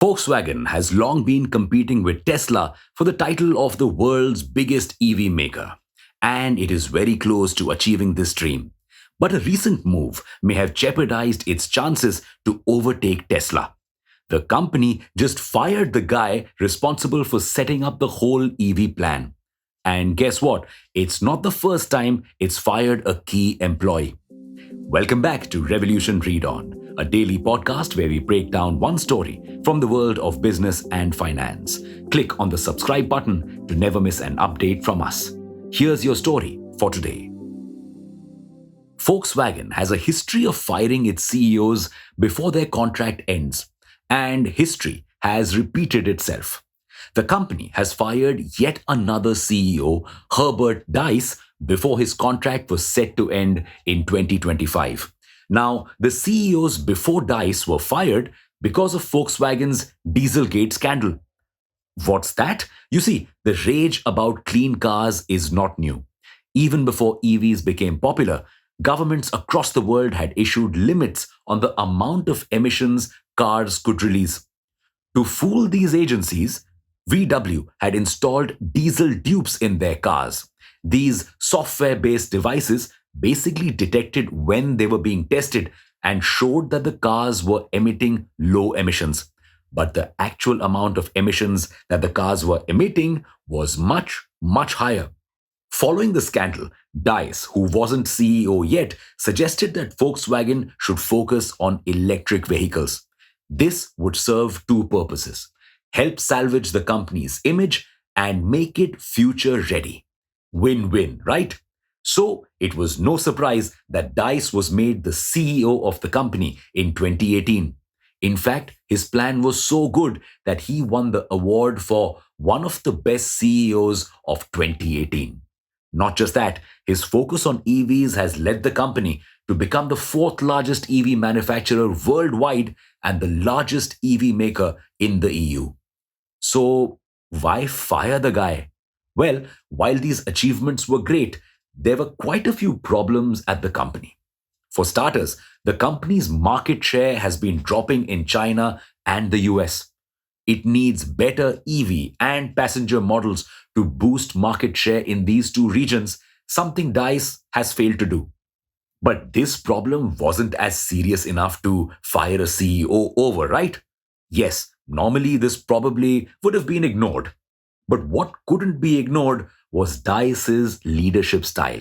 Volkswagen has long been competing with Tesla for the title of the world's biggest EV maker, and it is very close to achieving this dream. But a recent move may have jeopardized its chances to overtake Tesla. The company just fired the guy responsible for setting up the whole EV plan. And guess what? It's not the first time it's fired a key employee. Welcome back to Revolution Read On, a daily podcast where we break down one story from the world of business and finance. Click on the subscribe button to never miss an update from us. Here's your story for today. Volkswagen has a history of firing its CEOs before their contract ends, and history has repeated itself. The company has fired yet another CEO, Herbert Diess, before his contract was set to end in 2025. Now, the CEOs before Diess were fired because of Volkswagen's Dieselgate scandal. What's that? You see, the rage about clean cars is not new. Even before EVs became popular, governments across the world had issued limits on the amount of emissions cars could release. To fool these agencies, VW had installed diesel dupes in their cars. These software based devices basically detected when they were being tested and showed that the cars were emitting low emissions. But the actual amount of emissions that the cars were emitting was much, much higher. Following the scandal, Diess, who wasn't CEO yet, suggested that Volkswagen should focus on electric vehicles. This would serve two purposes: help salvage the company's image and make it future ready. Win-win, right? So it was no surprise that Diess was made the CEO of the company in 2018. In fact, his plan was so good that he won the award for one of the best CEOs of 2018. Not just that, his focus on EVs has led the company to become the fourth largest EV manufacturer worldwide and the largest EV maker in the EU. So, why fire the guy? Well, while these achievements were great, there were quite a few problems at the company. For starters, the company's market share has been dropping in China and the US. It needs better EV and passenger models to boost market share in these two regions, something Diess has failed to do. But this problem wasn't as serious enough to fire a CEO over, right? Yes, normally this probably would have been ignored. But what couldn't be ignored was Diess's leadership style.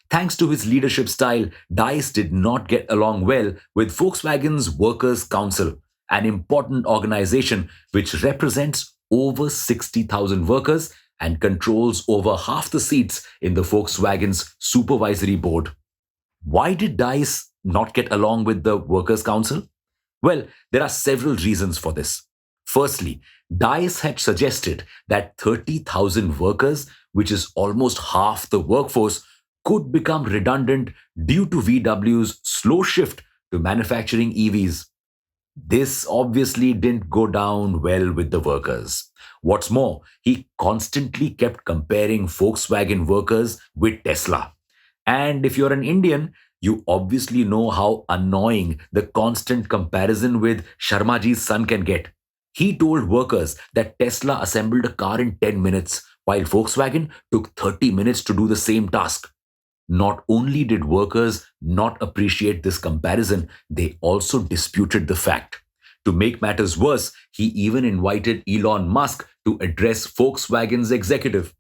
Thanks to his leadership style, Diess did not get along well with Volkswagen's Workers' Council, an important organization which represents over 60,000 workers and controls over half the seats in the Volkswagen's supervisory board. Why did Diess not get along with the Workers' Council? Well, there are several reasons for this. Firstly, Diess had suggested that 30,000 workers, which is almost half the workforce, could become redundant due to VW's slow shift to manufacturing EVs. This obviously didn't go down well with the workers. What's more, he constantly kept comparing Volkswagen workers with Tesla. And if you're an Indian, you obviously know how annoying the constant comparison with Sharmaji's son can get. He told workers that Tesla assembled a car in 10 minutes, while Volkswagen took 30 minutes to do the same task. Not only did workers not appreciate this comparison, they also disputed the fact. To make matters worse, he even invited Elon Musk to address Volkswagen's executive.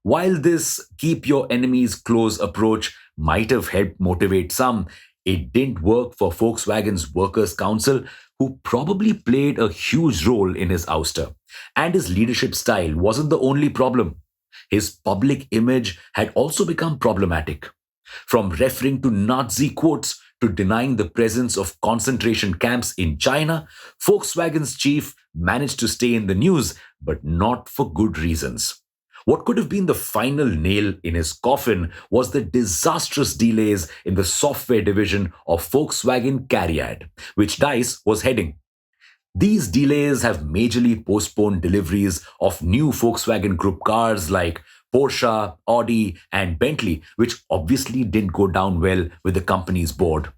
While this keep your enemies close approach might have helped motivate some, it didn't work for Volkswagen's Workers' Council, who probably played a huge role in his ouster. And his leadership style wasn't the only problem. His public image had also become problematic. From referring to Nazi quotes to denying the presence of concentration camps in China, Volkswagen's chief managed to stay in the news, but not for good reasons. What could have been the final nail in his coffin was the disastrous delays in the software division of Volkswagen Cariad, which Diess was heading. These delays have majorly postponed deliveries of new Volkswagen Group cars like Porsche, Audi, and Bentley, which obviously didn't go down well with the company's board.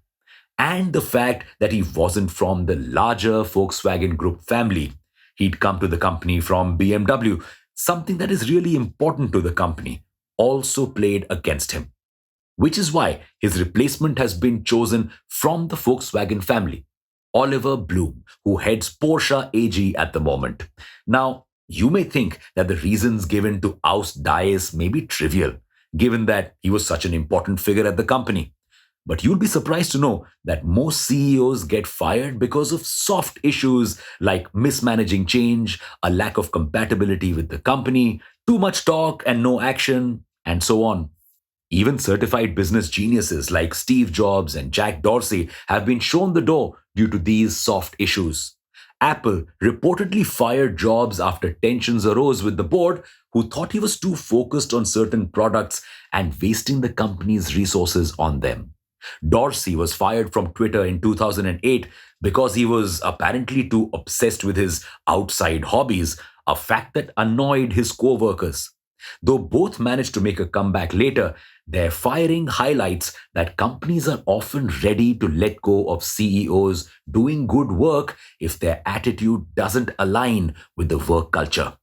and the fact that he wasn't from the larger Volkswagen Group family. He'd come to the company from BMW, something that is really important to the company, also played against him, which is why his replacement has been chosen from the Volkswagen family, Oliver Bloom, who heads Porsche AG at the moment. Now, you may think that the reasons given to oust Dias may be trivial, given that he was such an important figure at the company. But you'll be surprised to know that most CEOs get fired because of soft issues like mismanaging change, a lack of compatibility with the company, too much talk and no action, and so on. Even certified business geniuses like Steve Jobs and Jack Dorsey have been shown the door due to these soft issues. Apple reportedly fired Jobs after tensions arose with the board, who thought he was too focused on certain products and wasting the company's resources on them. Dorsey was fired from Twitter in 2008 because he was apparently too obsessed with his outside hobbies, a fact that annoyed his co workers. Though both managed to make a comeback later, their firing highlights that companies are often ready to let go of CEOs doing good work if their attitude doesn't align with the work culture.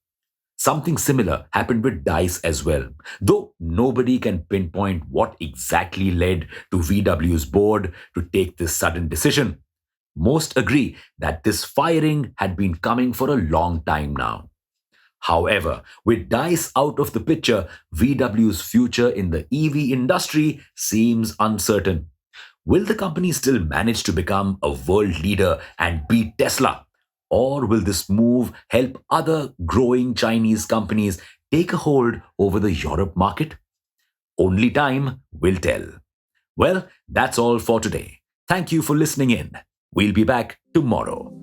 Something similar happened with DICE as well, though nobody can pinpoint what exactly led to VW's board to take this sudden decision. Most agree that this firing had been coming for a long time now. However, with DICE out of the picture, VW's future in the EV industry seems uncertain. Will the company still manage to become a world leader and beat Tesla? Or will this move help other growing Chinese companies take a hold over the Europe market? Only time will tell. Well, that's all for today. Thank you for listening in. We'll be back tomorrow.